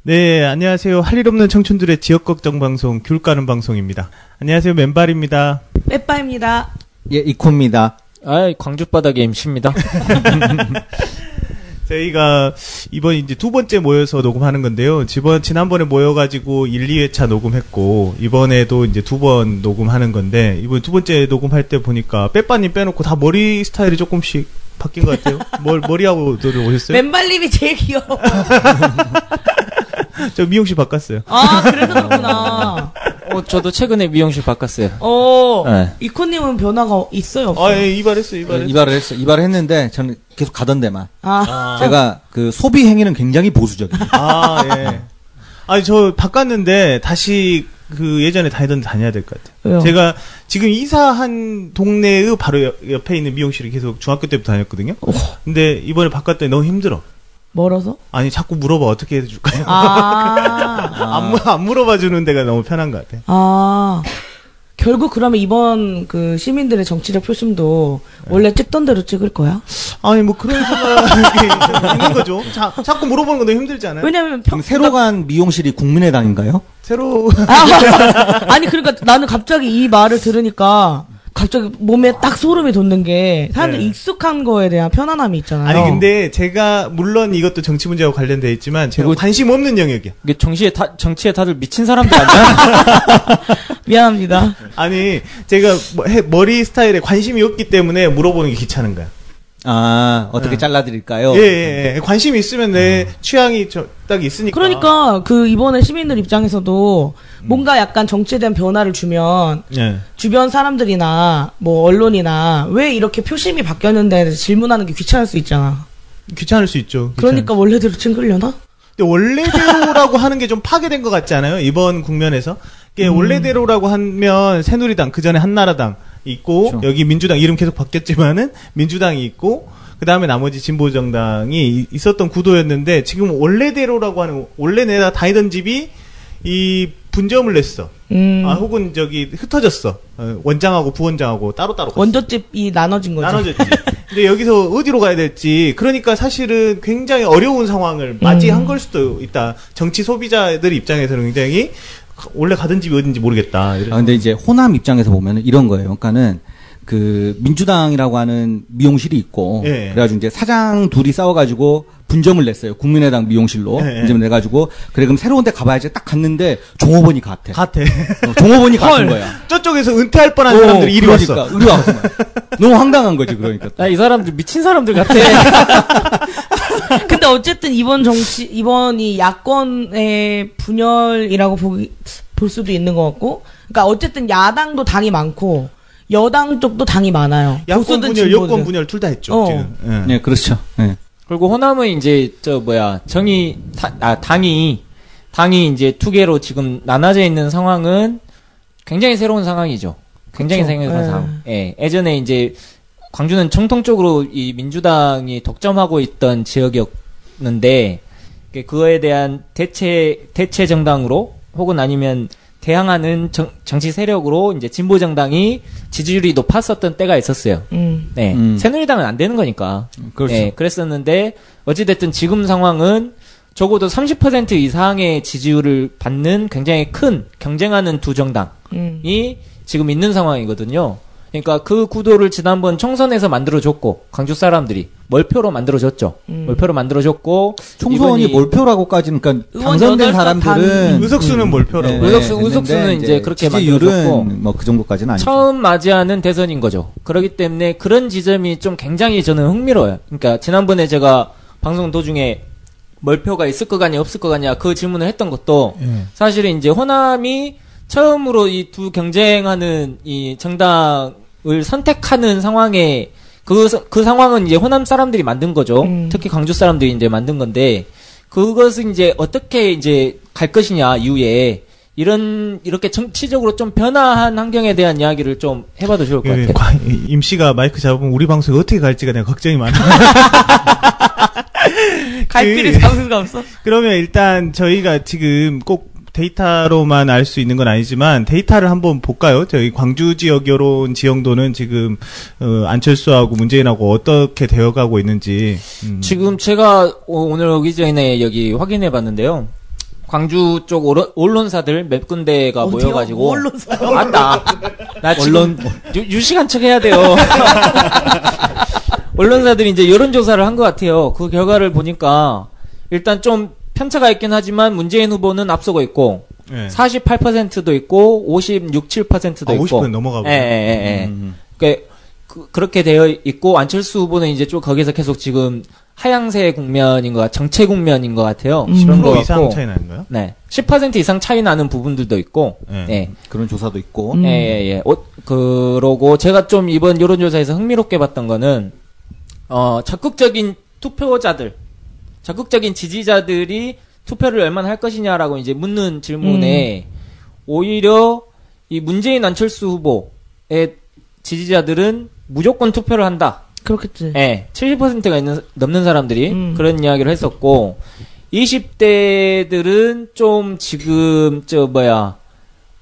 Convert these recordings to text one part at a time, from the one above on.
네, 안녕하세요. 할 일 없는 청춘들의 지역걱정 방송, 귤 까는 방송입니다. 안녕하세요. 맨발입니다. 빼빠입니다. 예, 이코입니다. 광주바닥의 MC입니다. 저희가 이번 이제 두 번째 모여서 녹음하는 건데요. 지난번에 모여가지고 1, 2회차 녹음했고, 이번에도 이제 두 번 녹음하는 건데, 이번 두 번째 녹음할 때 보니까 빼빠님 빼놓고 다 머리 스타일이 조금씩 바뀐 것 같아요. 머리하고 오셨어요? 맨발님이 제일 귀여워. 저 미용실 바꿨어요. 아, 그래서 그렇구나. 저도 최근에 미용실 바꿨어요. 네. 이코님은 변화가 있어요? 없어요? 예, 이발했어요. 이발을 했는데, 저는 계속 가던 데만. 제가 그 소비 행위는 굉장히 보수적입니다. 예. 아니, 저 바꿨는데, 다시 예전에 다니던 데 다녀야 될 것 같아요. 왜요? 제가 지금 이사한 동네의 바로 옆에 있는 미용실을 계속 중학교 때부터 다녔거든요. 근데 이번에 바꿨더니 너무 힘들어. 멀어서? 아니, 자꾸 물어봐. 어떻게 해줄까요? 아. 안 물어봐 주는 데가 너무 편한 것 같아. 결국 그러면 이번 그 시민들의 정치적 표심도 원래 찍던 대로 찍을 거야? 아니, 뭐 그런 생각이 있는 거죠. 자꾸 물어보는 건 너무 힘들지 않아요? 왜냐면 그럼 새로 간 미용실이 국민의당인가요? 새로. 아니, 그러니까 나는 갑자기 이 말을 들으니까 갑자기 몸에 딱 소름이 돋는 게 사람들이 익숙한 거에 대한 편안함이 있잖아요. 아니, 근데 제가 물론 이것도 정치 문제와 관련되어 있지만 제가 관심 없는 영역이야. 이게 정치에 다들 미친 사람들 아니야? 미안합니다. 아니, 제가 머리 스타일에 관심이 없기 때문에 물어보는 게 귀찮은 거야. 어떻게 잘라드릴까요? 예. 관심이 있으면 내 취향이 딱 있으니까. 그러니까 이번에 시민들 입장에서도 뭔가 약간 정치에 대한 변화를 주면 주변 사람들이나 뭐 언론이나 왜 이렇게 표심이 바뀌었는데 질문하는 게 귀찮을 수 있잖아. 귀찮을 수 있죠. 그러니까 원래대로 찍으려나? 근데 원래대로라고 하는 게 좀 파괴된 것 같지 않아요? 이번 국면에서. 원래대로라고 하면 새누리당, 그 전에 한나라당 있고, 그렇죠. 여기 민주당 이름 계속 바뀌었지만은 민주당이 있고, 그 다음에 나머지 진보정당이 있었던 구도였는데, 지금 원래대로라고 하는, 원래 내가 다니던 집이 이 분점을 냈어. 혹은 흩어졌어. 원장하고 부원장하고 따로따로 갔어. 원조집이 나눠진 거지. 나눠졌지. 근데 여기서 어디로 가야 될지, 그러니까 사실은 굉장히 어려운 상황을 맞이한 걸 수도 있다. 정치 소비자들 입장에서는 굉장히 원래 가던 집이 어딘지 모르겠다. 근데 이제 호남 입장에서 보면은 이런 거예요. 그러니까는 민주당이라고 하는 미용실이 있고, 그래가지고 이제 사장 둘이 싸워가지고 분점을 냈어요. 국민의당 미용실로 분점을 내가지고, 그래 그럼 새로운 데 가봐야지. 딱 갔는데 종업원이 같아. 종업원이 같은 거야. 저쪽에서 은퇴할 뻔한 사람들이 이리 왔어. 이리 왔어. 너무 황당한 거지, 그러니까. 이 사람들 미친 사람들 같아. 근데 어쨌든 이번이 야권의 분열이라고 볼 수도 있는 것 같고, 그러니까 어쨌든 야당도 당이 많고 여당 쪽도 당이 많아요. 야권 분열, 여권 분열 둘 다 했죠. 지금. 네, 그렇죠. 네. 그리고 호남은 이제 당이 이제 두 개로 지금 나눠져 있는 상황은 굉장히 새로운 상황이죠. 굉장히 새로운 상황. 예, 예전에 이제 광주는 정통적으로 이 민주당이 독점하고 있던 지역이었는데, 그거에 대한 대체 정당으로 혹은 아니면 대항하는 정치 세력으로 이제 진보 정당이 지지율이 높았었던 때가 있었어요. 네. 새누리당은 안 되는 거니까. 그렇죠. 네, 그랬었는데 어찌됐든 지금 상황은 적어도 30% 이상의 지지율을 받는 굉장히 큰 경쟁하는 두 정당이 지금 있는 상황이거든요. 그러니까 그 구도를 지난번 총선에서 만들어줬고, 광주 사람들이 몰표로 만들어줬죠. 몰표로 만들어줬고, 총선이 몰표라고까지는, 그러니까 당선된 사람들은 의석수는 몰표라고. 의석수는 이제 그렇게 만들어줬고, 뭐 그 정도까지는 아니죠. 처음 맞이하는 대선인 거죠. 그렇기 때문에 그런 지점이 좀 굉장히 저는 흥미로워요. 그러니까 지난번에 제가 방송 도중에 몰표가 있을 것 같냐 없을 것 같냐 그 질문을 했던 것도 사실은 이제 호남이 처음으로 이 두 경쟁하는 이 정당을 선택하는 상황에 그 상황은 이제 호남 사람들이 만든 거죠. 특히 광주 사람들이 이제 만든 건데, 그것은 이제 어떻게 이제 갈 것이냐 이후에 이렇게 정치적으로 좀 변화한 환경에 대한 이야기를 좀 해봐도 좋을 것 같아요. 임씨가 마이크 잡으면 우리 방송이 어떻게 갈지가 내가 걱정이 많아. 갈피를 잡을 수가 없어. 그러면 일단 저희가 지금 꼭 데이터로만 알 수 있는 건 아니지만 데이터를 한번 볼까요? 저희 광주 지역 여론 지형도는 지금 안철수하고 문재인하고 어떻게 되어가고 있는지. 지금 제가 오늘 오기 전에 여기 확인해 봤는데요. 광주 쪽 언론사들 몇 군데가 모여가지고. 언론사요? 맞다. 나 지금 유식한 척 해야 돼요. 언론사들이 이제 여론조사를 한 것 같아요. 그 결과를 보니까 일단 좀 편차가 있긴 하지만 문재인 후보는 앞서고 있고, 네. 48%도 있고 56, 7%도 있고. 50% 넘어가고. 예. 그렇게 되어 있고 안철수 후보는 이제 좀 거기서 계속 지금 하향세 국면인 것 정체 국면인 것 같아요. 그런 거 이상 차이 나는가요? 네, 10% 이상 차이 나는 부분들도 있고, 네. 그런 조사도 있고. 예. 그러고 제가 좀 이번 여론조사에서 흥미롭게 봤던 거는 적극적인 투표자들, 적극적인 지지자들이 투표를 얼마나 할 것이냐라고 이제 묻는 질문에 오히려 이 문재인 안철수 후보의 지지자들은 무조건 투표를 한다. 그렇겠지. 예. 70%가 넘는 사람들이 그런 이야기를 했었고, 20대들은 좀 지금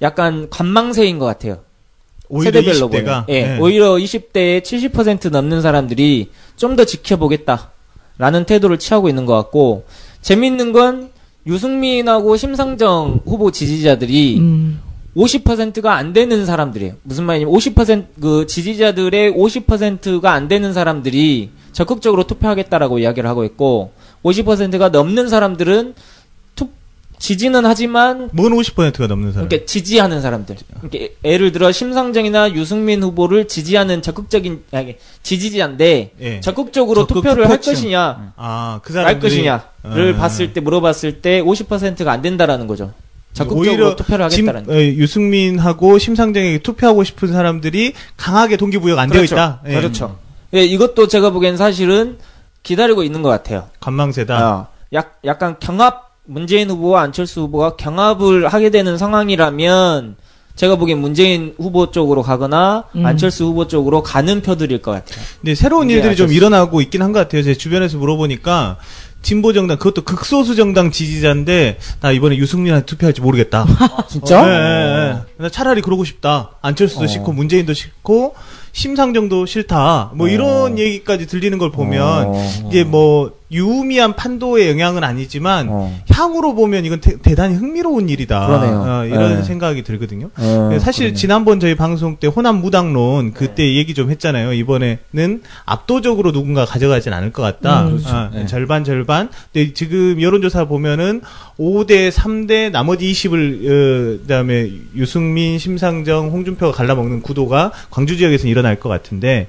약간 관망세인 것 같아요. 세대별로 보면. 예. 네. 오히려 20대의 70% 넘는 사람들이 좀 더 지켜보겠다라는 태도를 취하고 있는 것 같고, 재밌는 건 유승민하고 심상정 후보 지지자들이 50%가 안 되는 사람들이에요. 무슨 말이냐면 50% 그 지지자들의 50%가 안 되는 사람들이 적극적으로 투표하겠다라고 이야기를 하고 있고, 50%가 넘는 사람들은 지지는 하지만 뭔 50%가 넘는 사람? 그러니까 지지하는 사람들. 그러니까 예를 들어 심상정이나 유승민 후보를 지지하는 적극적인 지지자인데, 예. 적극적으로 투표를 할 것이냐, 그 사람들이 할 것이냐를 물어봤을 때 50%가 안 된다라는 거죠. 적극적으로 투표를 하겠다는. 유승민하고 심상정에게 투표하고 싶은 사람들이 강하게 동기부여가 안 그렇죠. 되어 있다. 예. 그렇죠. 예, 이것도 제가 보기엔 사실은 기다리고 있는 것 같아요. 관망세다. 약간 문재인 후보와 안철수 후보가 경합을 하게 되는 상황이라면 제가 보기엔 문재인 후보 쪽으로 가거나 안철수 후보 쪽으로 가는 표들일 것 같아요. 근데 새로운 일들이 좀 일어나고 있긴 한 것 같아요. 제 주변에서 물어보니까 진보정당, 그것도 극소수 정당 지지자인데 나 이번에 유승민한테 투표할지 모르겠다. 진짜? 네. 나 차라리 그러고 싶다. 안철수도 싫고 문재인도 싫고 심상정도 싫다. 뭐 이런 얘기까지 들리는 걸 보면 이게 뭐 유의미한 판도의 영향은 아니지만 향후로 보면 이건 대단히 흥미로운 일이다. 그러네요. 이런 생각이 들거든요. 사실 그러네. 지난번 저희 방송 때 호남 무당론 그때 얘기 좀 했잖아요. 이번에는 압도적으로 누군가 가져가진 않을 것 같다. 그렇죠. 절반. 근데 지금 여론조사 보면은 5대 3대 나머지 20을 그다음에 유승민, 심상정, 홍준표가 갈라먹는 구도가 광주 지역에서 일어날 것 같은데,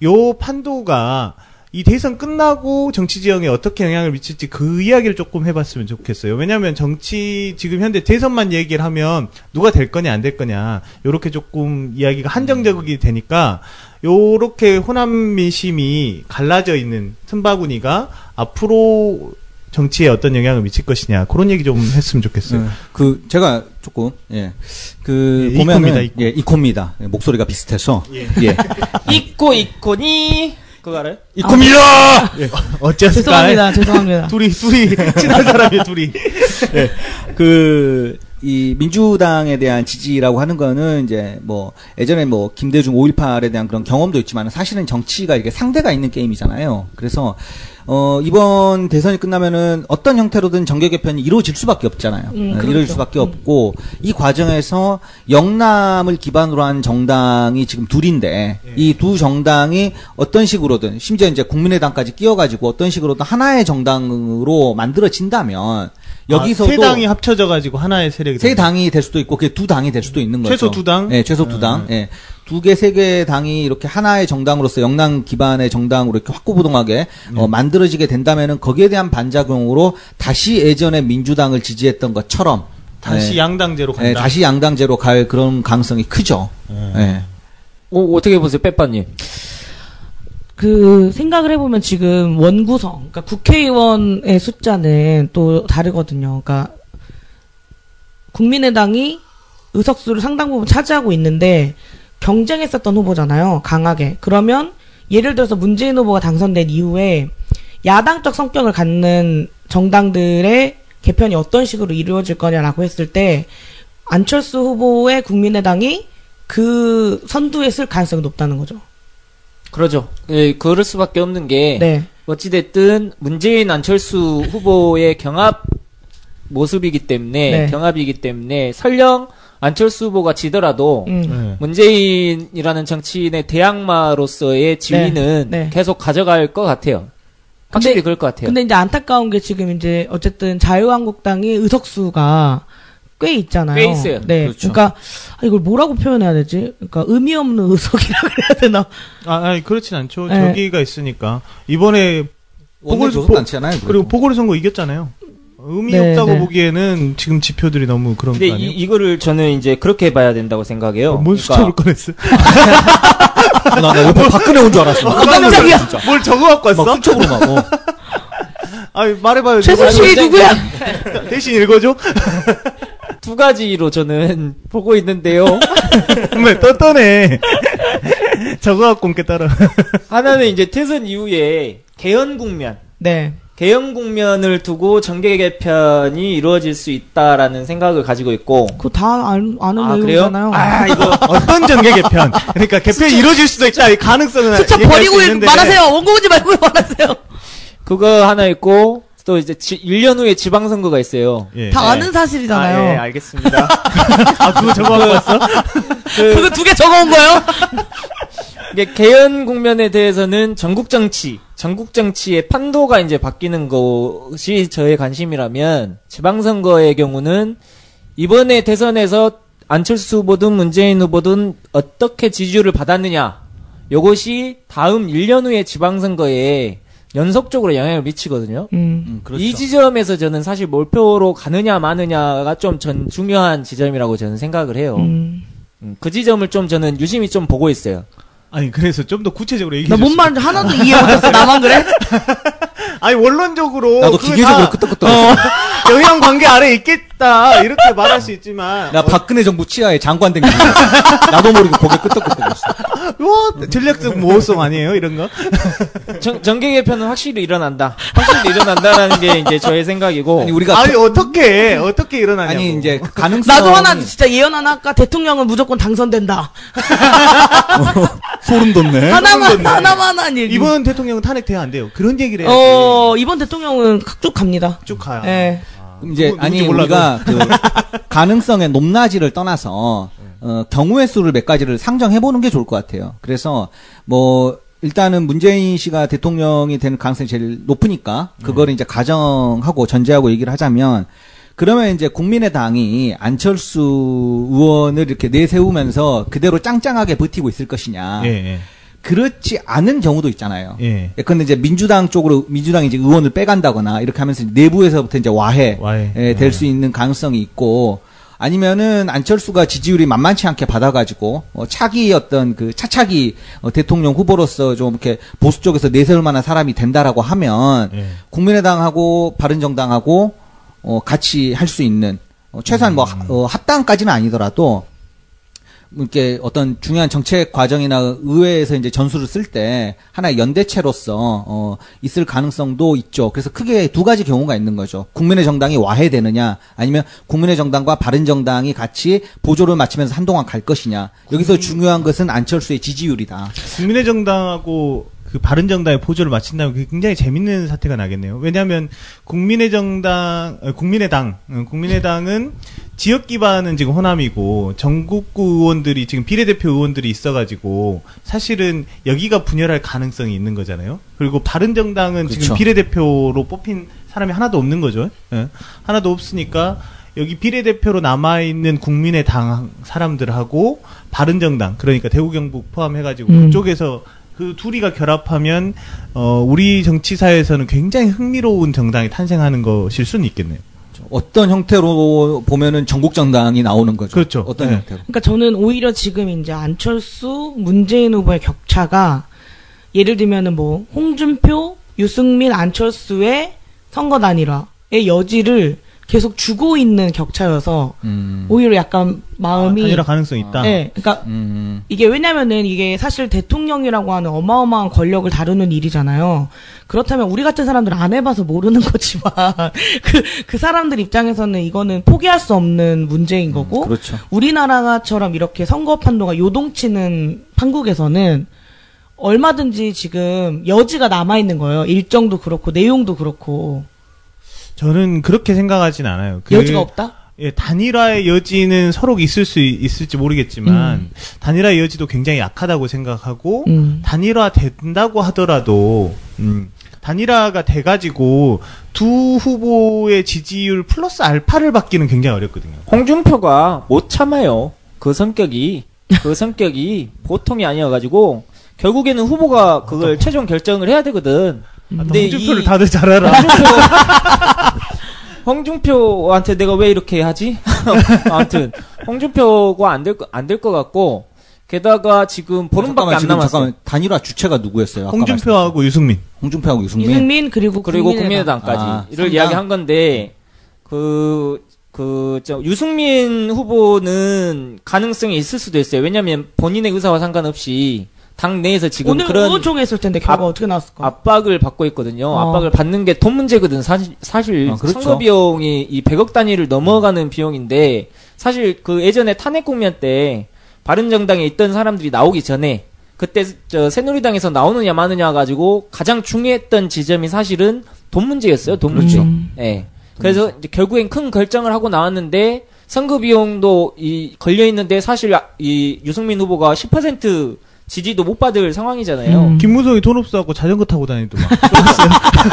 요 판도가 이 대선 끝나고 정치 지형에 어떻게 영향을 미칠지 그 이야기를 조금 해봤으면 좋겠어요. 왜냐하면 정치 지금 현재 대선만 얘기를 하면 누가 될 거냐 안 될 거냐 요렇게 조금 이야기가 한정적이 되니까, 요렇게 호남 민심이 갈라져 있는 틈바구니가 앞으로 정치에 어떤 영향을 미칠 것이냐, 그런 얘기 좀 했으면 좋겠어요. 제가 조금 보면은 이코입니다. 목소리가 비슷해서 이코니 그거 알아요? 이코입니다. 어쩌을까요? 죄송합니다. 둘이 친한 사람이 둘이. 이 민주당에 대한 지지라고 하는 거는 이제 뭐 예전에 뭐 김대중 5.18에 대한 그런 경험도 있지만 사실은 정치가 이게 상대가 있는 게임이잖아요. 그래서 이번 대선이 끝나면은 어떤 형태로든 정계 개편이 이루어질 수밖에 없잖아요. 그렇죠. 이루어질 수밖에 없고, 이 과정에서 영남을 기반으로 한 정당이 지금 둘인데, 이 두 정당이 어떤 식으로든, 심지어 이제 국민의당까지 끼워가지고 어떤 식으로든 하나의 정당으로 만들어진다면, 여기서도 세 당이 합쳐져가지고 하나의 세력이 세 당이 될 수도 있고, 그게 두 당이 될 수도 있는 거죠. 최소 두 당? 네, 최소 두 당. 예. 두 개, 세 개 당이 이렇게 하나의 정당으로서 영남 기반의 정당으로 이렇게 확고부동하게 만들어지게 된다면은 거기에 대한 반작용으로 다시 예전에 민주당을 지지했던 것처럼 다시 양당제로 간다. 다시 양당제로 갈 그런 가능성이 크죠. 어떻게 보세요, 빼빠님? 생각을 해보면 지금 원구성, 그러니까 국회의원의 숫자는 또 다르거든요. 그러니까 국민의당이 의석수를 상당 부분 차지하고 있는데 경쟁했었던 후보잖아요. 강하게. 그러면 예를 들어서 문재인 후보가 당선된 이후에 야당적 성격을 갖는 정당들의 개편이 어떤 식으로 이루어질 거냐라고 했을 때 안철수 후보의 국민의당이 그 선두에 쓸 가능성이 높다는 거죠. 그러죠. 예, 그럴 수밖에 없는 게, 어찌됐든 문재인 안철수 후보의 경합 모습이기 때문에 경합이기 때문에 설령 안철수 후보가 지더라도 문재인이라는 정치인의 대항마로서의 지위는 계속 가져갈 것 같아요. 확실히 그럴 것 같아요. 근데 이제 안타까운 게 지금 이제 어쨌든 자유한국당이 의석수가 꽤 있잖아요. 꽤 있어요. 네. 그렇죠. 그러니까 이걸 뭐라고 표현해야 되지? 그러니까 의미 없는 의석이라 그래야 되나? 아니 그렇진 않죠. 저기가 있으니까 이번에 보궐선거잖아요. 그리고 보궐선거 이겼잖아요. 의미 없다고 보기에는 지금 지표들이 너무 그런 거 근데 아니에요? 이거를 저는 이제 그렇게 봐야 된다고 생각해요. 뭔 수첩을 꺼냈어? 나 옆에 박근혜 온 줄 알았어. 깜짝이야. 진짜. 뭘 적어갖고 왔어? 막 수첩으로 막. 아니 말해봐요. 최순실이 누구야? 대신 읽어줘. 두 가지로 저는 보고 있는데요. 왜 떴떠네. 적어갖고 온게 따라. 하나는 이제 대선 이후에 개헌 국면. 네. 개헌 국면을 두고 정계 개편이 이루어질 수 있다라는 생각을 가지고 있고. 그거 다 아는 내용이잖아요. 이거 어떤 정계 개편? 그러니까 개편이 이루어질 수도 있다. 이 가능성은 숫자 버리고 말하세요. 원고보지 말고 말하세요. 그거 하나 있고 또 이제 1년 후에 지방선거가 있어요. 다 아는 사실이잖아요. 예, 알겠습니다. 그거 적어갖고 왔어? 그거 2개 적어온 거예요? 이게 개헌 국면에 대해서는 전국 정치의 판도가 이제 바뀌는 것이 저의 관심이라면, 지방선거의 경우는 이번에 대선에서 안철수 후보든 문재인 후보든 어떻게 지지율을 받았느냐, 요것이 다음 1년 후의 지방선거에 연속적으로 영향을 미치거든요. 그렇죠. 이 지점에서 저는 사실 몰표로 가느냐 마느냐가 좀 중요한 지점이라고 저는 생각을 해요. 그 지점을 좀 저는 유심히 좀 보고 있어요. 아니 그래서 좀 더 구체적으로 얘기해 줘. 나 뭔 말인지 하나도 이해 못했어. 나만 그래? 아니 원론적으로 나도 기계적으로 끄떡끄떡 영향 관계 아래 있겠다 이렇게 말할 수 있지만 나 박근혜 정부 치하에 장관 된 게 나도 모르게 고개 끄떡끄떡했어. 와 전략적 모호성 아니에요 이런 거? 정계 개편은 확실히 일어난다라는 게 이제 저의 생각이고. 아니 어떻게 일어나냐고. 아니 이제 가능성. 나도 하나 진짜 예언 하나 할까? 대통령은 무조건 당선된다. 소름 돋네. 하나만 한 얘기. 이번 대통령은 탄핵돼야 안 돼요. 그런 얘기를 해야지. 이번 대통령은 쭉 갑니다. 쭉 가요. 네. 이제 우리가 그 가능성의 높낮이를 떠나서 경우의 수를 몇 가지를 상정해 보는 게 좋을 것 같아요. 그래서 뭐 일단은 문재인 씨가 대통령이 되는 가능성이 제일 높으니까 그거를 이제 가정하고 전제하고 얘기를 하자면, 그러면 이제 국민의당이 안철수 의원을 이렇게 내세우면서 그대로 짱짱하게 버티고 있을 것이냐. 그렇지 않은 경우도 있잖아요. 근데 이제 민주당이 이제 의원을 빼간다거나 이렇게 하면서 내부에서부터 이제 와해. 될 수 있는 가능성이 있고, 아니면은 안철수가 지지율이 만만치 않게 받아가지고 차기 어떤 그 차차기 대통령 후보로서 좀 이렇게 보수 쪽에서 내세울 만한 사람이 된다라고 하면 국민의당하고 바른정당하고 같이 할 수 있는 최소한 합당까지는 아니더라도 이렇게 어떤 중요한 정책 과정이나 의회에서 이제 전술을 쓸 때 하나의 연대체로서 있을 가능성도 있죠. 그래서 크게 두 가지 경우가 있는 거죠. 국민의 정당이 와해되느냐, 아니면 국민의 정당과 바른정당이 같이 보조를 맞추면서 한동안 갈 것이냐. 여기서 중요한 것은 안철수의 지지율이다. 국민의 정당하고 그 바른정당의 보조를 맞춘다면 그게 굉장히 재밌는 사태가 나겠네요. 왜냐하면 국민의당은 지역 기반은 지금 호남이고 전국구 의원들이 지금 비례대표 의원들이 있어가지고 사실은 여기가 분열할 가능성이 있는 거잖아요. 그리고 바른정당은 그렇죠. 지금 비례대표로 뽑힌 사람이 하나도 없는 거죠. 하나도 없으니까 여기 비례대표로 남아있는 국민의당 사람들하고 바른정당, 그러니까 대구 경북 포함해가지고 그쪽에서 그 둘이가 결합하면 우리 정치사에서는 굉장히 흥미로운 정당이 탄생하는 것일 수는 있겠네요. 어떤 형태로 보면은 전국 정당이 나오는 거죠. 그렇죠. 어떤 형태로? 그러니까 저는 오히려 지금 이제 안철수, 문재인 후보의 격차가 예를 들면은 뭐 홍준표, 유승민, 안철수의 선거 단일화의 여지를 계속 주고 있는 격차여서 오히려 약간 마음이 단일화 가능성이 있다. 네, 그러니까 이게 왜냐면은 이게 사실 대통령이라고 하는 어마어마한 권력을 다루는 일이잖아요. 그렇다면 우리 같은 사람들은 안 해봐서 모르는 거지만 그 사람들 입장에서는 이거는 포기할 수 없는 문제인 거고, 그렇죠. 우리나라처럼 이렇게 선거 판도가 요동치는 한국에서는 얼마든지 지금 여지가 남아 있는 거예요. 일정도 그렇고 내용도 그렇고. 저는 그렇게 생각하진 않아요. 여지가 없다? 예, 단일화의 여지는 서로 있을지 모르겠지만, 단일화의 여지도 굉장히 약하다고 생각하고, 단일화 된다고 하더라도, 단일화가 돼가지고, 두 후보의 지지율 플러스 알파를 받기는 굉장히 어렵거든요. 홍준표가 못 참아요. 그 성격이 보통이 아니어가지고, 결국에는 후보가 그걸 최종 결정을 해야 되거든. 근데 홍준표를 다들 잘 알아. 홍준표한테 내가 왜 이렇게 하지? 아무튼 홍준표가 안 될 것 같고, 게다가 지금 보름밖에 안 남았어요. 잠깐만, 단일화 주체가 누구였어요? 홍준표하고 유승민. 홍준표하고 유승민 그리고 국민의당까지를 이야기한 건데, 유승민 후보는 가능성이 있을 수도 있어요. 왜냐면 본인의 의사와 상관없이 당 내에서 지금 오늘 그런 의원총회 했을 텐데 결과 어떻게 나왔을까? 압박을 받고 있거든요. 압박을 받는 게 돈 문제거든. 사실 그렇죠. 선거 비용이 이 100억 단위를 넘어가는 비용인데, 사실 그 예전에 탄핵 국면 때 바른정당에 있던 사람들이 나오기 전에 그때 새누리당에서 나오느냐 마느냐 가지고 가장 중요했던 지점이 사실은 돈 문제였어요. 돈 문제. 네. 그래서 이제 결국엔 큰 결정을 하고 나왔는데, 선거 비용도 걸려 있는데 사실 이 유승민 후보가 10% 지지도 못 받을 상황이잖아요. 김무성이 돈 없어갖고 자전거 타고 다니더만.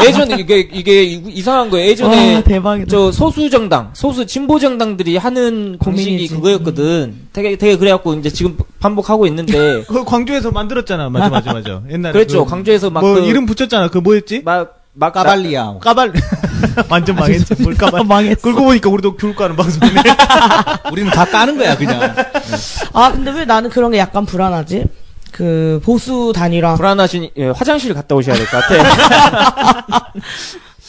예전에 이게 이상한 거예요. 예전에 대박이다. 소수 진보 정당들이 하는 공식이 그거였거든. 되게 그래갖고 이제 지금 반복하고 있는데. 그 광주에서 만들었잖아. 맞아. 옛날에. 그렇죠. 광주에서 막 이름 붙였잖아. 그 뭐였지? 까발리아. 완전 망했지. 뭘 까발. 망했어. 그러고 보니까 우리도 귤 까는 방송이네. 우리는 다 까는 거야, 그냥. 근데 왜 나는 그런 게 약간 불안하지? 그 보수 단일화 불안하신 화장실 갔다 오셔야 될 것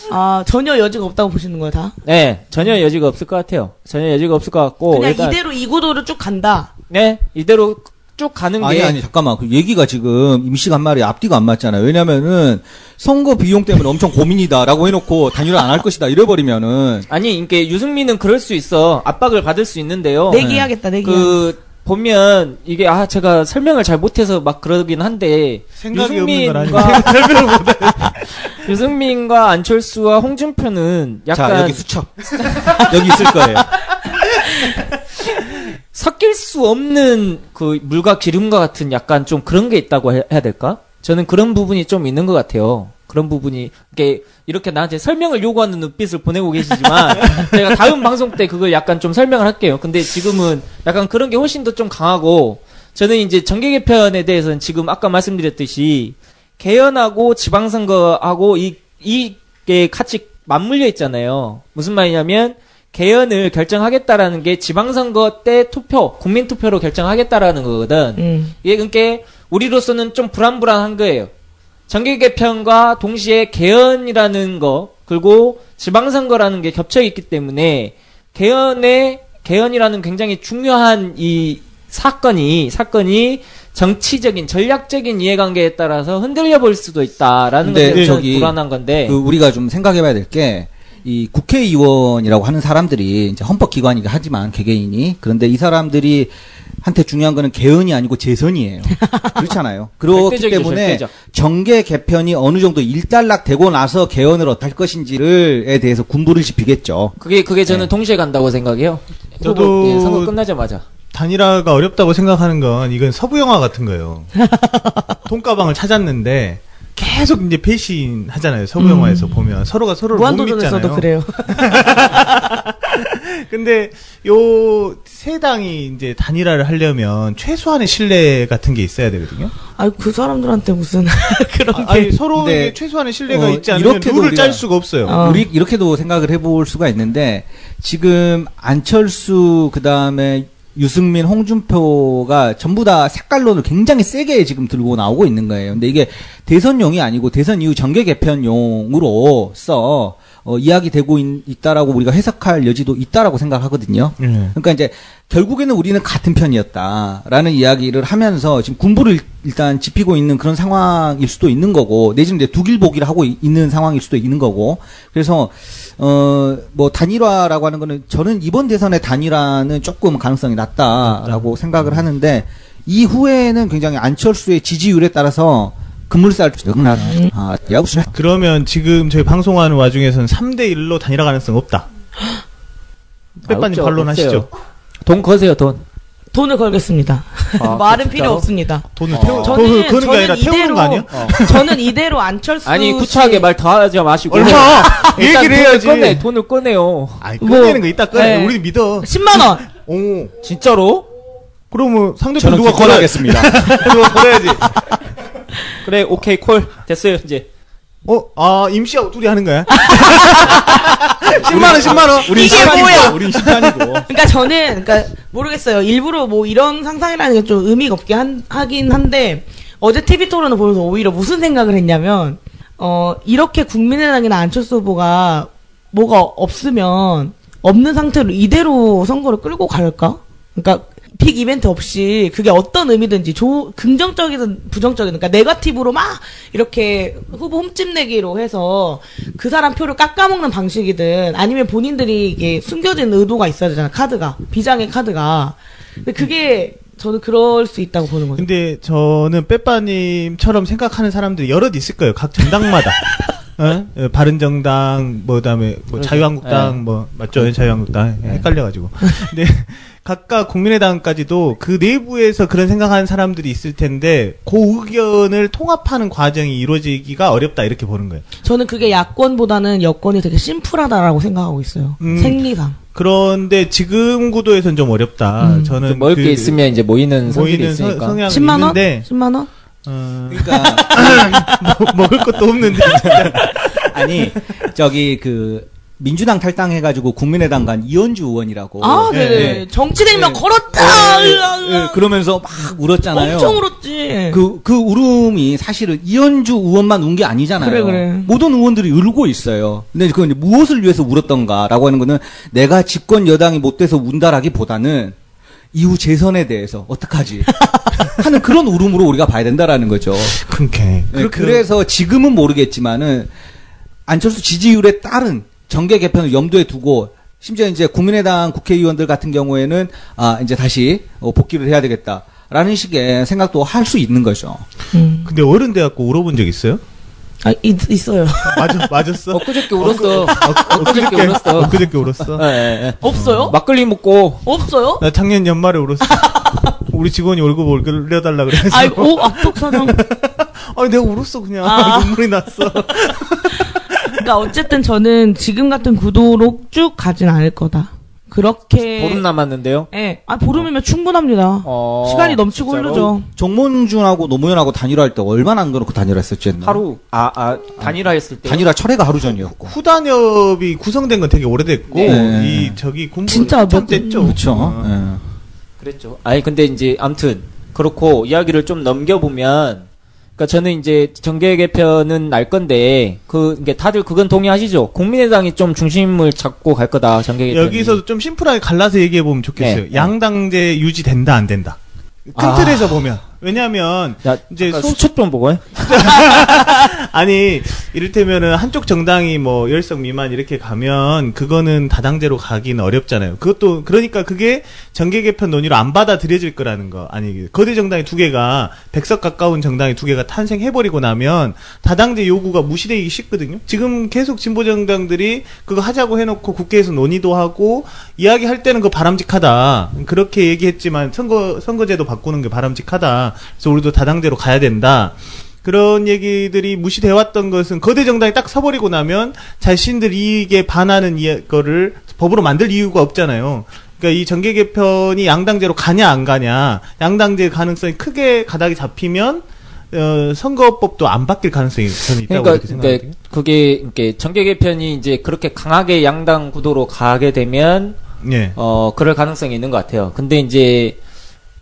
같아. 전혀 여지가 없다고 보시는 거예요, 다? 네, 전혀 여지가 없을 것 같아요. 전혀 여지가 없을 것 같고 그냥 이대로 이 구도로 쭉 간다. 네, 이대로 쭉 가는 게 아니 잠깐만, 그 얘기가 지금 임씨가 한 말이 앞뒤가 안 맞잖아요. 왜냐면은 선거 비용 때문에 엄청 고민이다라고 해놓고 단일화 안 할 것이다 이래버리면은 아니, 이게 유승민은 그럴 수 있어. 압박을 받을 수 있는데요. 내기해야겠다. 보면 이게 제가 설명을 잘 못해서 막 그러긴 한데, 생각이 없는 건 아니야. 설명을 못해. 유승민과 안철수와 홍준표는 약간 자, 여기 수첩 여기 있을 거예요. 섞일 수 없는 그 물과 기름과 같은 약간 좀 그런 게 있다고 해야 될까? 저는 그런 부분이 좀 있는 것 같아요. 그런 부분이 이렇게 나한테 설명을 요구하는 눈빛을 보내고 계시지만 제가 다음 방송 때 그걸 약간 좀 설명을 할게요. 근데 지금은 약간 그런 게 훨씬 더 좀 강하고, 저는 이제 정계 개편에 대해서는 지금 아까 말씀드렸듯이 개헌하고 지방선거하고 이게 같이 맞물려 있잖아요. 무슨 말이냐면 개헌을 결정하겠다라는 게 지방선거 때 국민투표로 결정하겠다라는 거거든. 이게 그러니까 우리로서는 좀 불안한 거예요. 정계 개편과 동시에 개헌이라는 거, 그리고 지방선거라는 게 겹쳐 있기 때문에 개헌이라는 굉장히 중요한 이 사건이 정치적인 전략적인 이해관계에 따라서 흔들려 볼 수도 있다라는 게 저기 불안한 건데. 우리가 좀 생각해봐야 될 게, 이 국회의원이라고 하는 사람들이 이제 헌법기관이긴 하지만 개개인이, 그런데 이 사람들이 한테 중요한 거는 개헌이 아니고 재선이에요. 그렇잖아요. 그렇기 때문에 정계 개편이 어느 정도 일단락되고 나서 개헌을 어떻게 할 것인지에 대해서 군부를 지피겠죠. 그게 저는 동시에 간다고 생각해요. 저도 선거 끝나자마자. 단일화가 어렵다고 생각하는 건 이건 서부 영화 같은 거예요. 돈가방을 찾았는데 계속 이제 배신하잖아요. 서부 영화에서 보면 서로가 서로를 못 믿잖아요. 무한도전에서도 그래요. 근데 요 세 당이 이제 단일화를 하려면 최소한의 신뢰 같은 게 있어야 되거든요. 그 사람들한테 무슨 그런 게. 아니, 서로에게 최소한의 신뢰가 있지 않으면 룰을 짤 수가 없어요. 우리 이렇게도 생각을 해볼 수가 있는데, 지금 안철수 그다음에 유승민, 홍준표가 전부 다 색깔론을 굉장히 세게 지금 들고 나오고 있는 거예요. 근데 이게 대선용이 아니고 대선 이후 정계 개편용으로서 이야기되고 있다라고 우리가 해석할 여지도 있다라고 생각하거든요. 그러니까 이제 결국에는 우리는 같은 편이었다라는 이야기를 하면서 지금 군부를 일단 지피고 있는 그런 상황일 수도 있는 거고, 내지는 이제 두길보기를 하고 있는 상황일 수도 있는 거고. 그래서 뭐 단일화라고 하는 거는, 저는 이번 대선의 단일화는 조금 가능성이 낮다라고 생각을 하는데, 이후에는 굉장히 안철수의 지지율에 따라서 급물살 그러면 지금 저희 방송하는 와중에서는 3대1로 단일화 가능성 없다. 빼빠님 반론하시죠. 돈 거세요, 돈. 돈을 걸겠습니다. 말은 필요 없습니다. 돈을 거는 게 아니라 태우는 거 아니야? 저는 이대로 안철수 아니 구차하게 말 더 하지 마시고 얼마 얘기를 해야지. 돈을 꺼내요. 아니 꺼내는 거 이따 꺼내. 우리 믿어. 10만 원. 오 진짜로? 그러면 상대편 누가 걸어야겠습니다. 누가 걸어야지. 그래 오케이 콜 됐어요 이제. 임시하고 둘이 하는 거야? 10만원. 이게 뭐야? 우린 심판이고. 그러니까 저는, 모르겠어요. 일부러 뭐 이런 상상이라는 게 좀 의미가 없게 하긴 한데, 어제 TV 토론을 보면서 오히려 무슨 생각을 했냐면, 이렇게 국민의당이나 안철수 후보가 뭐가 없으면, 없는 상태로 이대로 선거를 끌고 갈까? 그러니까, 빅 이벤트 없이 그게 어떤 의미든지 긍정적이든 부정적이든 그러니까 네거티브로 막 이렇게 후보 홈집내기로 해서 그 사람 표를 깎아먹는 방식이든 아니면 본인들이 이게 숨겨진 의도가 있어야 되잖아. 카드가 비장의 카드가. 근데 그게 저는 그럴 수 있다고 보는 거죠. 근데 저는 빼빠님처럼 생각하는 사람들이 여럿 있을 거예요. 각 정당마다. 바른정당, 그다음에 자유한국당, 맞죠? 자유한국당. 헷갈려가지고. 근데 각각 국민의당까지도 그 내부에서 그런 생각하는 사람들이 있을 텐데, 그 의견을 통합하는 과정이 이루어지기가 어렵다, 이렇게 보는 거예요. 저는 그게 야권보다는 여권이 되게 심플하다라고 생각하고 있어요. 생리상. 그런데 지금 구도에서는 좀 어렵다. 저는. 좀 먹을 게 있으면 이제 모이는 성향이 있으니까. 10만 원? 10만 원? 그러니까 먹을 것도 없는데. 아니 민주당 탈당해가지고 국민의당 간 이현주 의원이라고. 네네. 정치생명 걸었다. 그러면서 막 울었잖아요. 엄청 울었지. 그 울음이 사실은 이현주 의원만 운 게 아니잖아요. 그래. 모든 의원들이 울고 있어요. 근데 그건 무엇을 위해서 울었던가라고 하는 거는 내가 집권 여당이 못 돼서 운다라기보다는 이후 재선에 대해서 어떡하지 하는 그런 울음으로 우리가 봐야 된다라는 거죠. 그래서 지금은 모르겠지만은 안철수 지지율에 따른 정계 개편을 염두에 두고 심지어 이제 국민의당 국회의원들 같은 경우에는 이제 다시 복귀를 해야 되겠다라는 식의 생각도 할 수 있는 거죠. 근데 어른 돼갖고 울어본 적 있어요? 있어요. 맞았어? 엊그저께 울었어. 엊그저께 울었어? 네. 없어요? 막걸리 먹고. 없어요? 나 작년 연말에 울었어. 우리 직원이 월급 올려달라 그래서. 악독사정. 내가 울었어, 그냥. 눈물이 났어. 그러니까 어쨌든 저는 지금 같은 구도로 쭉 가진 않을 거다. 그렇게. 보름 남았는데요? 네. 보름이면 충분합니다. 시간이 넘치고 진짜로? 흐르죠. 정몽준하고 노무현하고 단일화할 때 얼마나 안 그렇고 단일화했었지? 하루, 단일화했을 때. 단일화 철회가 하루 전이었고. 후단협이 구성된 건 되게 오래됐고, 군부 진짜 몇 됐죠. 그렇죠. 그랬죠. 근데 이제, 암튼, 그렇고, 이야기를 좀 넘겨보면, 그러니까 저는 이제 정계 개편은 날 건데 이게 다들 그건 동의하시죠? 국민의당이 좀 중심을 잡고 갈 거다 정계 개편. 여기서도 좀 심플하게 갈라서 얘기해 보면 좋겠어요. 양당제 유지된다 안 된다. 큰 틀에서 보면. 왜냐면 이제 수첩 좀 보고 해. 아니 이를테면은 한쪽 정당이 10석 미만 이렇게 가면 그거는 다당제로 가기는 어렵잖아요. 그것도 그러니까 그게 정계 개편 논의로 안 받아들여질 거라는 거. 아니 거대 정당이 2개가 100석 가까운 정당이 2개가 탄생해버리고 나면 다당제 요구가 무시되기 쉽거든요. 지금 계속 진보 정당들이 그거 하자고 해놓고 국회에서 논의도 하고 이야기할 때는 그거 바람직하다. 그렇게 얘기했지만 선거제도 바꾸는 게 바람직하다. 그래서 우리도 다당제로 가야 된다. 그런 얘기들이 무시되어 왔던 것은 거대 정당이 딱 서버리고 나면 자신들 이익에 반하는 거를 법으로 만들 이유가 없잖아요. 그러니까 이 정계 개편이 양당제로 가냐 안 가냐, 양당제 가능성이 크게 가닥이 잡히면 선거법도 안 바뀔 가능성이 저는 있다고 그렇게 생각해요. 그게 정계 개편이 이제 그렇게 강하게 양당 구도로 가게 되면 그럴 가능성이 있는 것 같아요. 근데 이제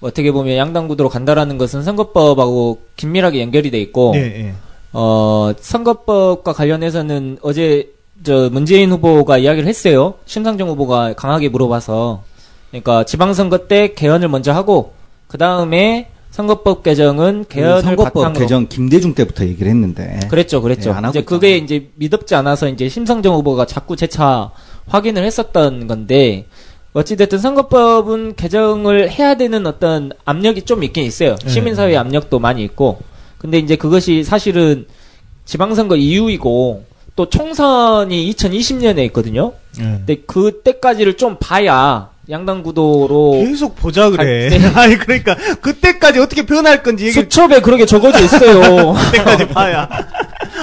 어떻게 보면 양당 구도로 간다라는 것은 선거법하고 긴밀하게 연결이 돼 있고, 선거법과 관련해서는 어제 문재인 후보가 이야기를 했어요. 심상정 후보가 강하게 물어봐서. 그러니까 지방선거 때 개헌을 먼저 하고, 그 다음에 선거법 개정은 개헌을 선거법 바탕으로. 개정 김대중 때부터 얘기를 했는데. 그랬죠. 이제 그게 이제 미덥지 않아서 이제 심상정 후보가 자꾸 재차 확인을 했었던 건데, 어찌됐든 선거법은 개정을 해야 되는 어떤 압력이 좀 있긴 있어요. 시민사회 압력도 많이 있고. 근데 이제 그것이 사실은 지방선거 이후이고 또 총선이 2020년에 있거든요. 근데 그때까지를 좀 봐야 양당 구도로 계속 보자 그래. 아니 그러니까 그때까지 어떻게 변할 건지 수첩에 그렇게 적어져 있어요. 그때까지 봐야.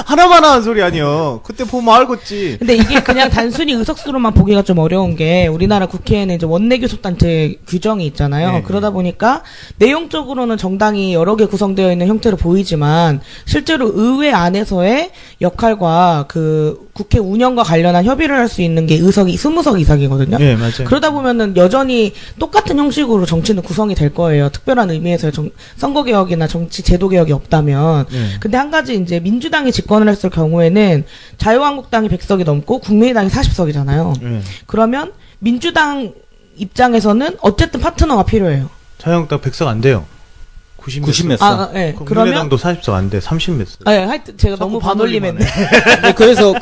하나만 하는 소리 아니요. 그때 보면 알겠지. 근데 이게 그냥 단순히 의석수로만 보기가 좀 어려운 게 우리나라 국회에는 이제 원내교섭단체 규정이 있잖아요. 네. 그러다 보니까 내용적으로는 정당이 여러 개 구성되어 있는 형태로 보이지만 실제로 의회 안에서의 역할과 그 국회 운영과 관련한 협의를 할 수 있는 게 의석이 20석 이상이거든요. 네, 맞아요. 그러다 보면은 여전히 똑같은 형식으로 정치는 구성이 될 거예요. 특별한 의미에서의 선거개혁이나 정치 제도개혁이 없다면. 근데 한 가지 이제 민주당이 집권을 했을 경우에는 자유한국당이 100석이 넘고 국민의당이 40석이잖아요. 그러면 민주당 입장에서는 어쨌든 파트너가 필요해요. 자유한국당 100석 안 돼요. 90 몇 석. 아, 네. 국민의당도 40석 안 돼. 30 몇 석. 네, 하여튼 제가 너무 반올림했네. 그래서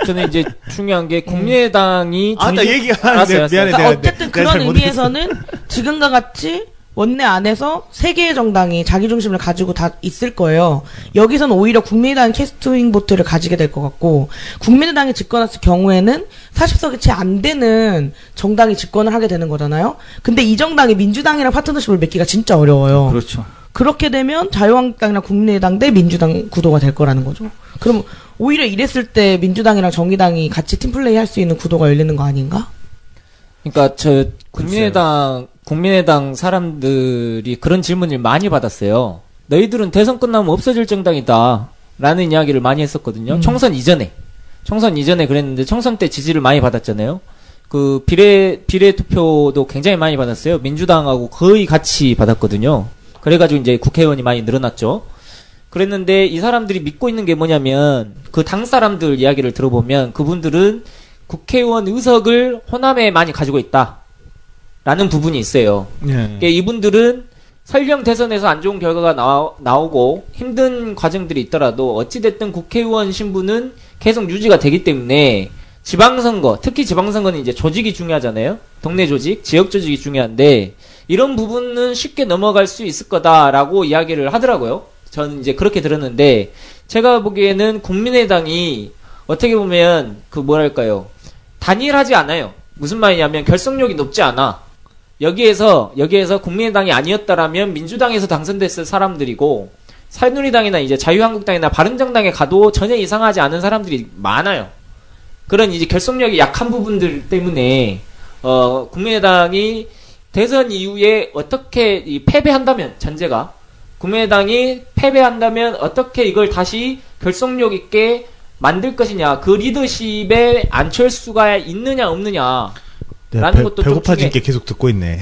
저는 이제 중요한 게 국민의당이 나 얘기하는데 미안해. 그러니까 어쨌든 그런 의미에서는 지금과 같이 원내 안에서 세 개의 정당이 자기 중심을 가지고 다 있을 거예요. 여기서는 오히려 국민의당 캐스팅 보트를 가지게 될 것 같고 국민의당이 집권했을 경우에는 40석이 채 안 되는 정당이 집권을 하게 되는 거잖아요. 근데 이 정당이 민주당이랑 파트너십을 맺기가 진짜 어려워요. 그렇죠. 그렇게 되면 자유한국당이나 국민의당 대 민주당 구도가 될 거라는 거죠. 그럼 오히려 이랬을 때 민주당이랑 정의당이 같이 팀플레이 할 수 있는 구도가 열리는 거 아닌가? 그러니까 국민의당 사람들이 그런 질문을 많이 받았어요. 너희들은 대선 끝나면 없어질 정당이다. 라는 이야기를 많이 했었거든요. 총선 이전에 그랬는데 총선 때 지지를 많이 받았잖아요. 그 비례 투표도 굉장히 많이 받았어요. 민주당하고 거의 같이 받았거든요. 그래가지고 이제 국회의원이 많이 늘어났죠. 그랬는데 이 사람들이 믿고 있는 게 뭐냐면 그 당 사람들 이야기를 들어보면 그분들은 국회의원 의석을 호남에 많이 가지고 있다. 라는 부분이 있어요. 그러니까 이분들은 설령 대선에서 안 좋은 결과가 나오고 힘든 과정들이 있더라도 어찌됐든 국회의원 신분은 계속 유지가 되기 때문에 지방선거, 특히 지방선거는 이제 조직이 중요하잖아요. 동네 조직, 지역 조직이 중요한데 이런 부분은 쉽게 넘어갈 수 있을 거다라고 이야기를 하더라고요. 저는 이제 그렇게 들었는데 제가 보기에는 국민의당이 어떻게 보면 단일하지 않아요. 무슨 말이냐면 결속력이 높지 않아. 여기에서 국민의당이 아니었다라면 민주당에서 당선됐을 사람들이고 새누리당이나 이제 자유한국당이나 바른정당에 가도 전혀 이상하지 않은 사람들이 많아요. 그런 이제 결속력이 약한 부분들 때문에 국민의당이 대선 이후에 어떻게 패배한다면 전제가 국민의당이 패배한다면 어떻게 이걸 다시 결속력 있게 만들 것이냐 그 리더십에 안철수가 있느냐 없느냐 라는 것도 배고파진 게 계속 듣고 있네.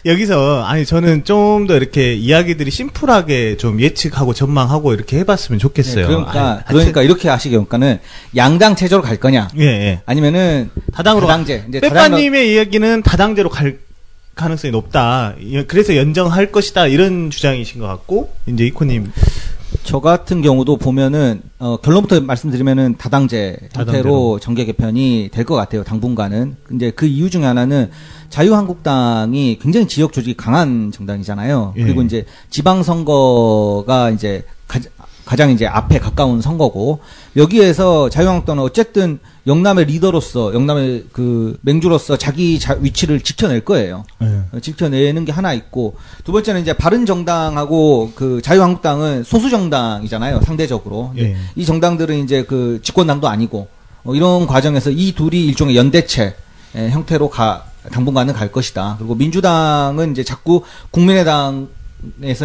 여기서 저는 좀 더 이렇게 이야기들이 심플하게 좀 예측하고 전망하고 이렇게 해봤으면 좋겠어요. 네, 그러니까 이렇게 하시기 그러니까는 양당 체제로 갈 거냐? 아니면은 다당제. 빼빠님의 이야기는 다당제로 갈 가능성이 높다. 그래서 연정할 것이다. 이런 주장이신 것 같고 이제 이코님. 저 같은 경우도 보면은 결론부터 말씀드리면은 다당제 형태로 정계 개편이 될 것 같아요. 당분간은. 근데 그 이유 중에 하나는 자유한국당이 굉장히 지역 조직이 강한 정당이잖아요. 그리고 이제 지방선거가 이제 가장 이제 앞에 가까운 선거고 여기에서 자유한국당은 어쨌든 영남의 리더로서 영남의 그 맹주로서 자기 위치를 지켜낼 거예요. 지켜내는 게 하나 있고 두 번째는 이제 바른정당하고 그 자유한국당은 소수 정당이잖아요. 상대적으로 이 정당들은 이제 그 집권당도 아니고 이런 과정에서 이 둘이 일종의 연대체 형태로 당분간은 갈 것이다. 그리고 민주당은 이제 자꾸 국민의당에서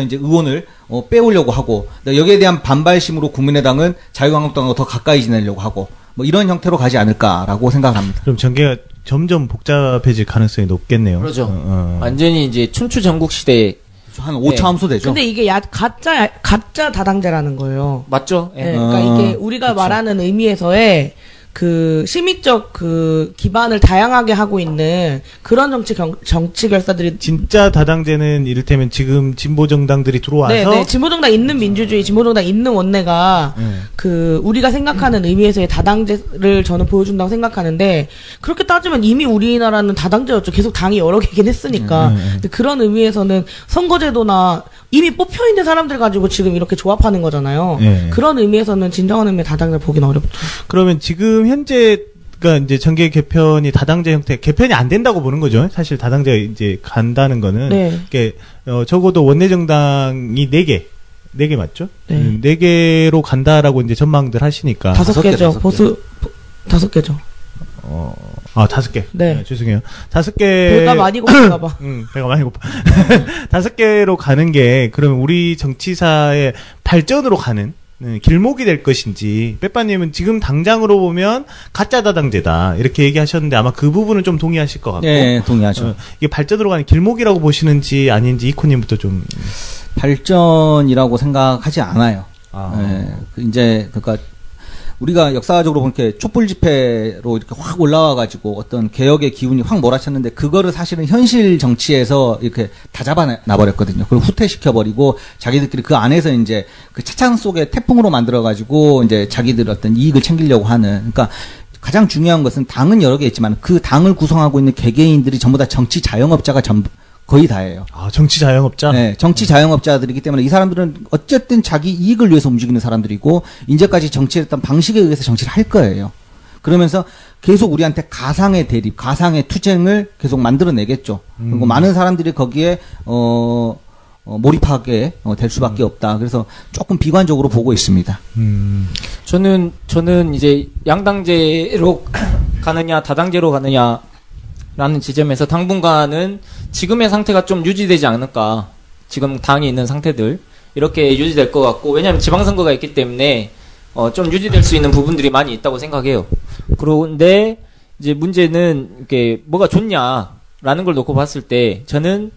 이제 의원을 빼오려고 하고 여기에 대한 반발심으로 국민의당은 자유한국당하고 더 가까이 지내려고 하고 뭐 이런 형태로 가지 않을까라고 생각합니다. 그럼 전개가 점점 복잡해질 가능성이 높겠네요. 그렇죠. 완전히 이제 춘추 전국 시대에 한 5차 함수 되죠. 근데 이게 가짜 다당제라는 거예요. 맞죠? 그러니까 이게 우리가 그쵸. 말하는 의미에서의 그 심의적 그 기반을 다양하게 하고 있는 그런 정치 결사들이 진짜 다당제는 이를테면 지금 진보 정당들이 들어와서 네, 진보 정당 있는 민주주의, 진보 정당 있는 원내가 그 우리가 생각하는 의미에서의 다당제를 저는 보여준다고 생각하는데 그렇게 따지면 이미 우리나라는 다당제였죠. 계속 당이 여러 개긴 했으니까. 근데 그런 의미에서는 선거제도나 이미 뽑혀 있는 사람들 가지고 지금 이렇게 조합하는 거잖아요. 네. 그런 의미에서는 진정한 의미의 다당제를 보기는 어렵죠. 그러면 지금 현재 그러니까 이제 정계 개편이 다당제 형태 개편이 안 된다고 보는 거죠. 사실 다당제가 이제 간다는 거는 이게 적어도 원내 정당이 4개 맞죠? 네. 4개로 간다라고 이제 전망들 하시니까 5개죠. 보수 5개죠. 5개. 네. 죄송해요. 5개. 배가 많이 고픈가 봐. 배가 많이 고파. 5개로 가는 게 그러면 우리 정치사의 발전으로 가는 길목이 될 것인지, 빼빠님은 지금 당장으로 보면 가짜 다당제다 이렇게 얘기하셨는데 아마 그 부분은 좀 동의하실 것 같고. 네, 동의하죠. 이게 발전으로 가는 길목이라고 보시는지 아닌지 이코님부터 좀. 발전이라고 생각하지 않아요. 네, 이제 그러니까 우리가 역사적으로 보면 이렇게 촛불 집회로 이렇게 확 올라와가지고 어떤 개혁의 기운이 확 몰아쳤는데 그거를 사실은 현실 정치에서 이렇게 다 잡아놔버렸거든요. 그걸 후퇴시켜버리고 자기들끼리 그 안에서 이제 그 차창 속에 태풍으로 만들어가지고 이제 자기들 어떤 이익을 챙기려고 하는. 그러니까 가장 중요한 것은 당은 여러 개 있지만 그 당을 구성하고 있는 개개인들이 전부 다 정치 자영업자가 거의 다예요. 정치 자영업자? 네, 정치 자영업자들이기 때문에 이 사람들은 어쨌든 자기 이익을 위해서 움직이는 사람들이고, 이제까지 정치했던 방식에 의해서 정치를 할 거예요. 그러면서 계속 우리한테 가상의 대립, 가상의 투쟁을 계속 만들어내겠죠. 그리고 많은 사람들이 거기에, 몰입하게 될 수밖에 없다. 그래서 조금 비관적으로 보고 있습니다. 저는 이제 양당제로 가느냐, 다당제로 가느냐, 라는 지점에서 당분간은 지금의 상태가 좀 유지되지 않을까. 지금 당이 있는 상태들 이렇게 유지될 것 같고, 왜냐하면 지방선거가 있기 때문에 좀 유지될 수 있는 부분들이 많이 있다고 생각해요. 그런데 이제 문제는 이게 뭐가 좋냐라는 걸 놓고 봤을 때 저는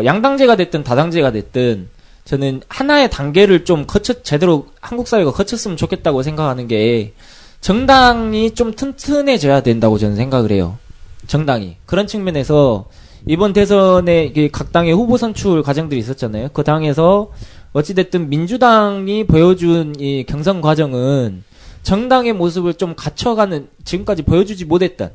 양당제가 됐든 다당제가 됐든 저는 하나의 단계를 좀 제대로 한국 사회가 거쳤으면 좋겠다고 생각하는 게, 정당이 좀 튼튼해져야 된다고 저는 생각을 해요. 정당이. 그런 측면에서 이번 대선에 각 당의 후보 선출 과정들이 있었잖아요. 그 당에서 어찌됐든 민주당이 보여준 이 경선 과정은 정당의 모습을 좀 갖춰가는, 지금까지 보여주지 못했던,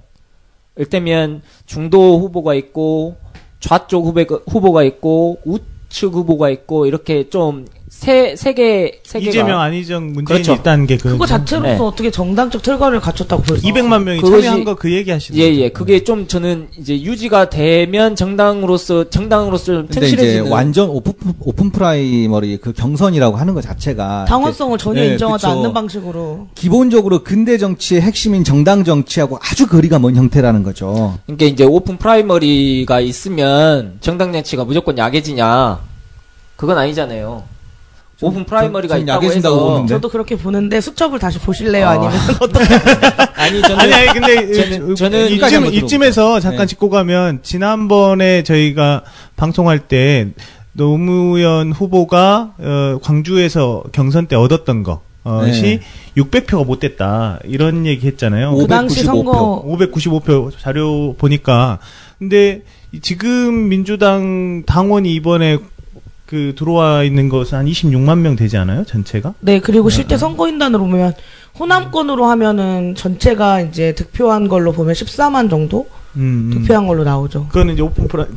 일테면 중도 후보가 있고 좌쪽 후보가 있고 우측 후보가 있고 이렇게 좀 세계가 이재명, 안희정, 문재인이 그렇죠. 있다는 게 그거 자체로서 어떻게 정당적 틀과를 갖췄다고 볼 수 있어요. 200만 명이 참여한 거 그 얘기 하시는 거죠. 예. 그게 좀 저는 이제 유지가 되면 정당으로서 좀 튼실해지는. 이제 완전 오픈 프라이머리 그 경선이라고 하는 것 자체가 당원성을 전혀 인정하지 않는 방식으로. 기본적으로 근대 정치의 핵심인 정당 정치하고 아주 거리가 먼 형태라는 거죠. 그러니까 이제 오픈 프라이머리가 있으면 정당 정치가 무조건 약해지냐? 그건 아니잖아요. 오픈 프라이머리가 있다고 해서 보는데. 저도 그렇게 보는데 수첩을 다시 보실래요? 아니면 어떻게? 아니 근데 저는 이쯤에서 잠깐 짚고 가면, 지난번에 저희가 방송할 때 노무현 후보가 광주에서 경선 때 얻었던 것이 600표가 못 됐다 이런 얘기 했잖아요. 그 당시 선거 595표 자료 보니까. 근데 지금 민주당 당원이 이번에 들어와 있는 것은 한 26만 명 되지 않아요? 전체가? 네, 그리고 실제 선거인단으로 보면, 호남권으로 하면은 전체가 이제 득표한 걸로 보면 14만 정도? 득표한 걸로 나오죠. 그거는 이제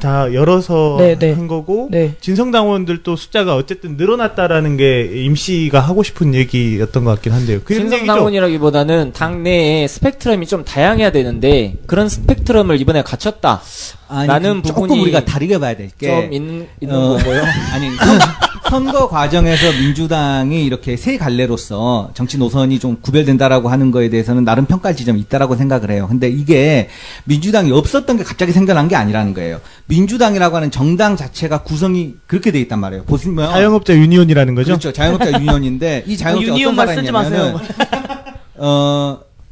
다 열어서 한 거고, 진성당원들도 숫자가 어쨌든 늘어났다라는 게 임시가 하고 싶은 얘기였던 것 같긴 한데요. 진성당원이라기보다는 당내에 스펙트럼이 좀 다양해야 되는데, 그런 스펙트럼을 이번에 갖췄다. 라는 부분이 조금 우리가 다르게 봐야 될 게 좀 있는 거고요. 아니 선거 과정에서 민주당이 이렇게 세 갈래로서 정치 노선이 좀 구별된다라고 하는 거에 대해서는 나름 평가할 지점이 있다라고 생각을 해요. 근데 이게 민주당이 없었던 게 갑자기 생겨난 게 아니라는 거예요. 민주당이라고 하는 정당 자체가 구성이 그렇게 돼 있단 말이에요. 보시면 자영업자 유니온이라는 거죠. 그렇죠. 자영업자 유니온인데 이 자영업자 어떤 나라냐면은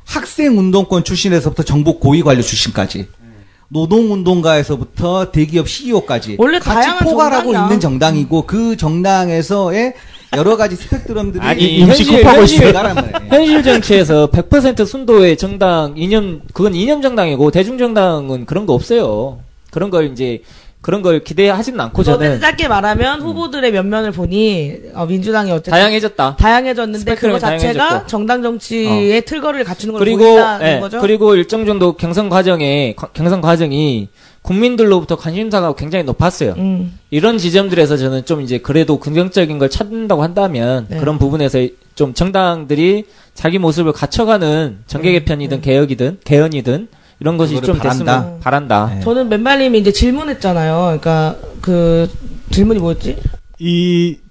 학생운동권 출신에서부터 정보 고위 관료 출신까지. 노동운동가에서부터 대기업 CEO까지 원래 같이 포괄하고 있는 정당이고, 그 정당에서의 여러 가지 스펙트럼들이 현실 정치에서 100% 순도의 정당 그건 이념 정당이고, 대중 정당은 그런 거 없어요. 그런 걸 이제 그런 걸 기대하지는 않고 저는 짧게 말하면 후보들의 면면을 보니 민주당이 어쨌든 다양해졌는데 그거 자체가 다양해졌고. 정당 정치의 틀거를 갖추는 걸 보인다는 거죠. 그리고 일정 정도 경선 과정이 국민들로부터 관심사가 굉장히 높았어요. 이런 지점들에서 저는 좀 이제 그래도 긍정적인 걸 찾는다고 한다면 그런 부분에서 좀 정당들이 자기 모습을 갖춰가는 정계 개편이든 개혁이든 개헌이든 이런 것이 좀 됐으면 바란다. 네. 저는 맨발님이 이제 질문했잖아요. 그러니까 그 질문이 뭐였지?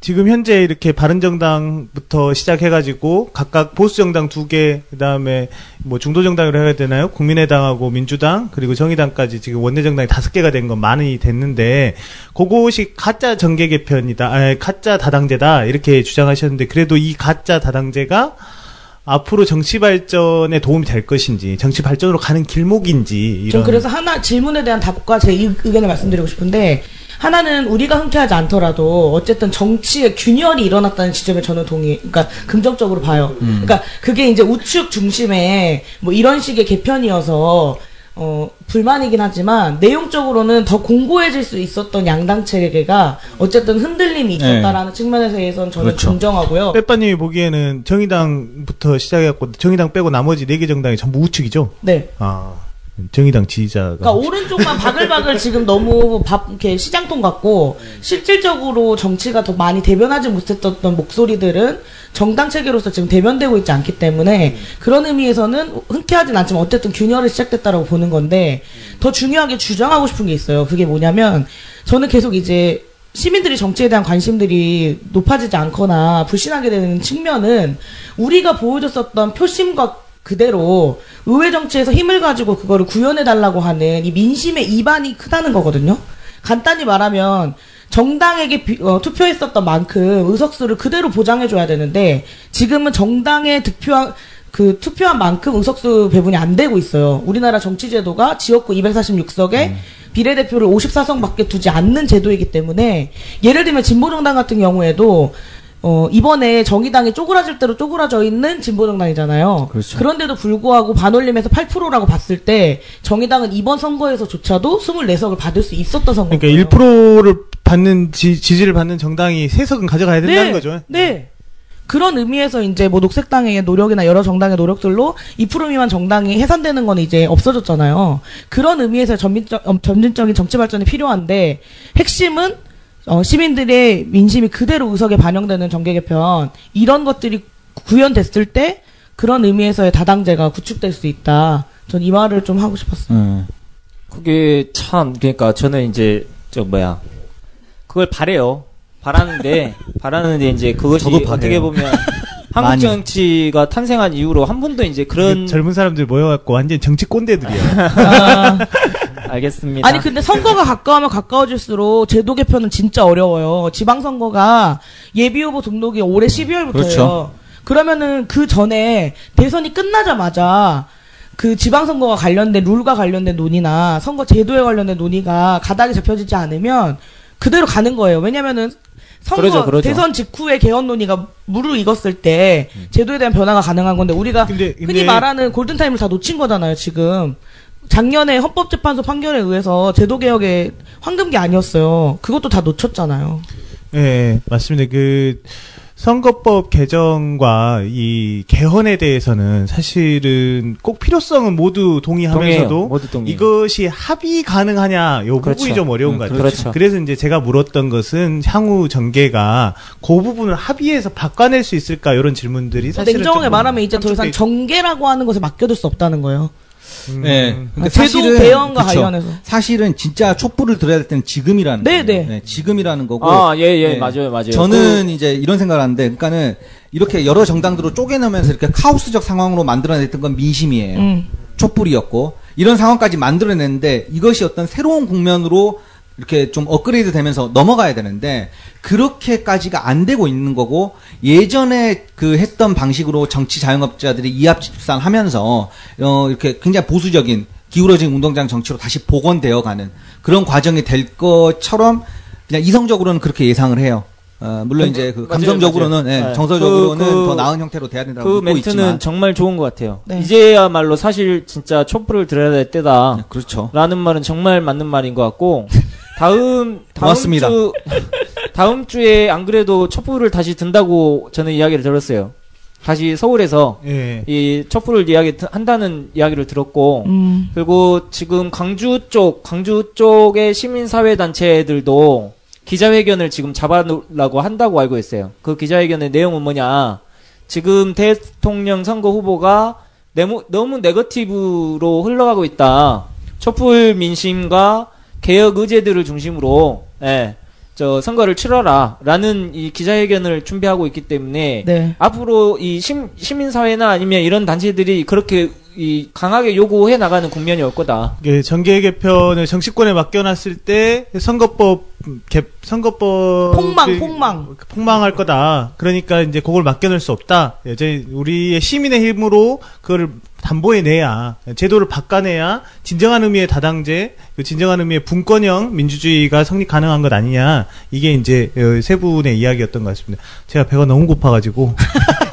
지금 현재 이렇게 바른정당부터 시작해가지고 각각 보수정당 2개, 그다음에 뭐 중도정당으로 해야 되나요? 국민의당하고 민주당 그리고 정의당까지 지금 원내정당이 5개가 된 건 많이 됐는데 그것이 가짜 정계 개편이다, 가짜 다당제다 이렇게 주장하셨는데 그래도 이 가짜 다당제가 앞으로 정치 발전에 도움이 될 것인지, 정치 발전으로 가는 길목인지, 전 그래서 하나 질문에 대한 답과 제 의견을 말씀드리고 싶은데, 하나는 우리가 흔쾌하지 않더라도 어쨌든 정치의 균열이 일어났다는 지점에 저는 그러니까 긍정적으로 봐요. 그러니까 그게 이제 우측 중심의 뭐 이런 식의 개편이어서 불만이긴 하지만 내용적으로는 더 공고해질 수 있었던 양당 체계가 어쨌든 흔들림이 있었다라는 측면에서 저는 긍정하고요. 빼빠님이 보기에는 정의당부터 시작해갖고 정의당 빼고 나머지 4개 정당이 전부 우측이죠? 네. 정의당 지지자가. 그러니까 오른쪽만 바글바글 지금 너무 이렇게 시장통 같고 실질적으로 정치가 더 많이 대변하지 못했던 목소리들은 정당 체계로서 지금 대변되고 있지 않기 때문에 그런 의미에서는 흔쾌하진 않지만 어쨌든 균열이 시작됐다라고 보는 건데 더 중요하게 주장하고 싶은 게 있어요. 그게 뭐냐면 저는 계속 이제 시민들이 정치에 대한 관심들이 높아지지 않거나 불신하게 되는 측면은 우리가 보여줬었던 표심과 그대로 의회 정치에서 힘을 가지고 그거를 구현해달라고 하는 이 민심의 이반이 크다는 거거든요. 간단히 말하면 정당에게 투표했었던 만큼 의석수를 그대로 보장해줘야 되는데 지금은 정당에 투표한 만큼 의석수 배분이 안 되고 있어요. 우리나라 정치제도가 지역구 246석에 비례대표를 54석밖에 두지 않는 제도이기 때문에 예를 들면 진보정당 같은 경우에도 이번에 정의당이 쪼그라질 대로 쪼그라져 있는 진보정당이잖아요. 그렇죠. 그런데도 불구하고 반올림에서 8%라고 봤을 때 정의당은 이번 선거에서조차도 24석을 받을 수 있었던 선거예요. 그러니까 1%를 받는 지지를 받는 정당이 3석은 가져가야 된다는 거죠. 네. 그런 의미에서 이제 뭐 녹색당의 노력이나 여러 정당의 노력들로 2% 미만 정당이 해산되는 건 이제 없어졌잖아요. 그런 의미에서 점진적인 정치 발전이 필요한데 핵심은 시민들의 민심이 그대로 의석에 반영되는 정계 개편 이런 것들이 구현됐을 때 그런 의미에서의 다당제가 구축될 수 있다. 전 이 말을 좀 하고 싶었어요. 그게 참 그러니까 저는 이제 그걸 바라는데 이제 그것이 어떻게 보면 한국 정치가 탄생한 이후로 한 번도 이제 그런 젊은 사람들 모여갖고 완전 정치 꼰대들이야. 알겠습니다. 아니 근데 선거가 가까우면 가까워질수록 제도 개편은 진짜 어려워요. 지방선거가 예비후보 등록이 올해 12월부터예요. 그렇죠. 그러면은 그 전에 대선이 끝나자마자 그 지방선거와 관련된 룰과 관련된 논의나 선거 제도에 관련된 논의가 가닥이 잡혀지지 않으면 그대로 가는 거예요. 왜냐면은 선거 그러죠. 대선 직후에 개헌 논의가 무르익었을 때 제도에 대한 변화가 가능한 건데 우리가 흔히 말하는 골든타임을 다 놓친 거잖아요. 지금 작년에 헌법재판소 판결에 의해서 제도 개혁의 황금기 아니었어요. 그것도 다 놓쳤잖아요. 네, 맞습니다. 선거법 개정과 이 개헌에 대해서는 사실은 꼭 필요성은 모두 동의하면서도 모두 이것이 합의 가능하냐 요 부분이 좀 어려운 것 같아요. 그렇죠. 그래서 이제 제가 물었던 것은 향후 정계가 그 부분을 합의해서 바꿔낼 수 있을까 이런 질문들이 사실은 냉정하게 말하면 이제 더 이상 정계라고 하는 것에 맡겨둘 수 없다는 거예요. 네. 그러니까 제도 개헌과 관련해서 사실은 진짜 촛불을 들어야 될 때는 지금이라는 거예요. 네, 지금이라는 거고. 네. 맞아요. 저는 이제 이런 생각을 하는데, 그러니까는 이렇게 여러 정당들로 쪼개놓으면서 이렇게 카오스적 상황으로 만들어냈던 건 민심이에요. 촛불이었고 이런 상황까지 만들어냈는데 이것이 어떤 새로운 국면으로 이렇게 좀 업그레이드 되면서 넘어가야 되는데 그렇게까지가 안 되고 있는 거고 예전에 했던 방식으로 정치 자영업자들이 이합집산하면서 이렇게 굉장히 보수적인 기울어진 운동장 정치로 다시 복원되어가는 그런 과정이 될 것처럼 그냥 이성적으로는 그렇게 예상을 해요. 물론 이제 감성적으로는 네. 정서적으로는 더 나은 형태로 돼야 된다고 믿고 멘트는 있지만 정말 좋은 것 같아요. 네. 이제야말로 사실 진짜 촛불을 들어야 될 때다. 네, 그렇죠. 라는 말은 정말 맞는 말인 것 같고 고맙습니다. 다음 주에 안 그래도 촛불을 다시 든다고 저는 이야기를 들었어요. 다시 서울에서 예. 이 촛불을 한다는 이야기를 들었고 그리고 지금 광주 쪽의 시민사회 단체들도 기자회견을 지금 잡아놓으려고 한다고 알고 있어요. 그 기자회견의 내용은 뭐냐? 지금 대통령 선거 후보가 너무 네거티브로 흘러가고 있다. 촛불 민심과 개혁 의제들을 중심으로 예. 선거를 치러라라는 이 기자회견을 준비하고 있기 때문에 네. 앞으로 이 시민사회나 아니면 이런 단체들이 그렇게 강하게 요구해 나가는 국면이 올 거다. 예, 정계 개편을 정치권에 맡겨놨을 때 선거법 폭망할 거다. 그러니까 이제 그걸 맡겨놓을 수 없다. 이제 우리의 시민의 힘으로 그거를 담보해내야 제도를 바꿔내야 진정한 의미의 다당제, 진정한 의미의 분권형 민주주의가 성립 가능한 것 아니냐. 이게 이제 세 분의 이야기였던 것 같습니다. 제가 배가 너무 고파가지고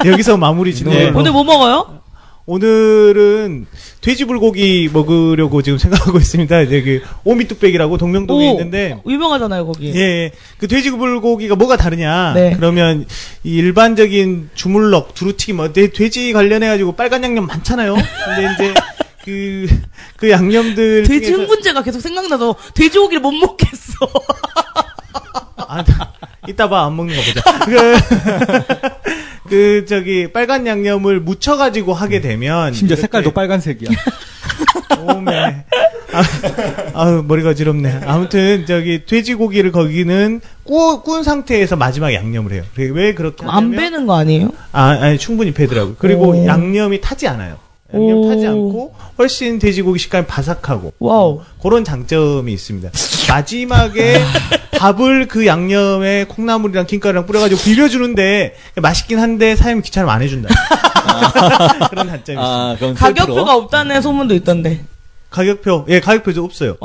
여기서 마무리 짓는 걸로. 오늘 뭐 먹어요? 오늘은 돼지불고기 먹으려고 지금 생각하고 있습니다. 이제 그 오미뚝배기라고 동명동에 있는데 유명하잖아요 거기. 예, 그 돼지불고기가 뭐가 다르냐? 네. 그러면 이 일반적인 주물럭, 두루치기 뭐 돼지 관련해 가지고 빨간 양념 많잖아요. 근데 이제 그 양념들 돼지 중에서... 흥분제가 계속 생각나서 돼지고기를 못 먹겠어. 아, 이따 봐 안 먹는 거 보자. 빨간 양념을 묻혀가지고 하게 되면. 심지어 색깔도 빨간색이야. 오메. 머리가 어지럽네. 아무튼, 돼지고기를 거기는 구운 상태에서 마지막에 양념을 해요. 왜 그렇게 하냐면. 안 배는 거 아니에요? 아니, 충분히 배더라고요. 그리고 양념이 타지 않아요. 양념 타지 않고 훨씬 돼지고기 식감이 바삭하고 와우. 그런 장점이 있습니다. 마지막에 밥을 그 양념에 콩나물이랑 김가루랑 뿌려가지고 비벼주는데 맛있긴 한데 사장님이 귀찮으면 안 해준다. 그런 단점이 있습니다. 가격표가 없다는 소문도 있던데. 가격표 좀 없어요.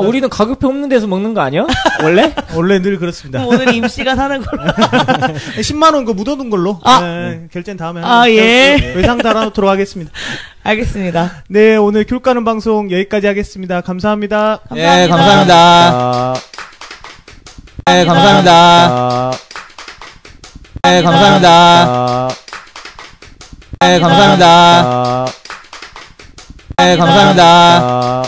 우리는 가격표 없는 데서 먹는 거 아니야? 원래? 원래 늘 그렇습니다. 오늘 임씨가 사는 걸로. 10만원 그 묻어둔 걸로. 결제는 다음에 예. 외상 달아놓도록 하겠습니다. 알겠습니다. 네, 오늘 귤 까는 방송 여기까지 하겠습니다. 감사합니다. 네, 감사합니다. 네, 감사합니다. 네, 감사합니다. 네, 감사합니다. 네, 감사합니다.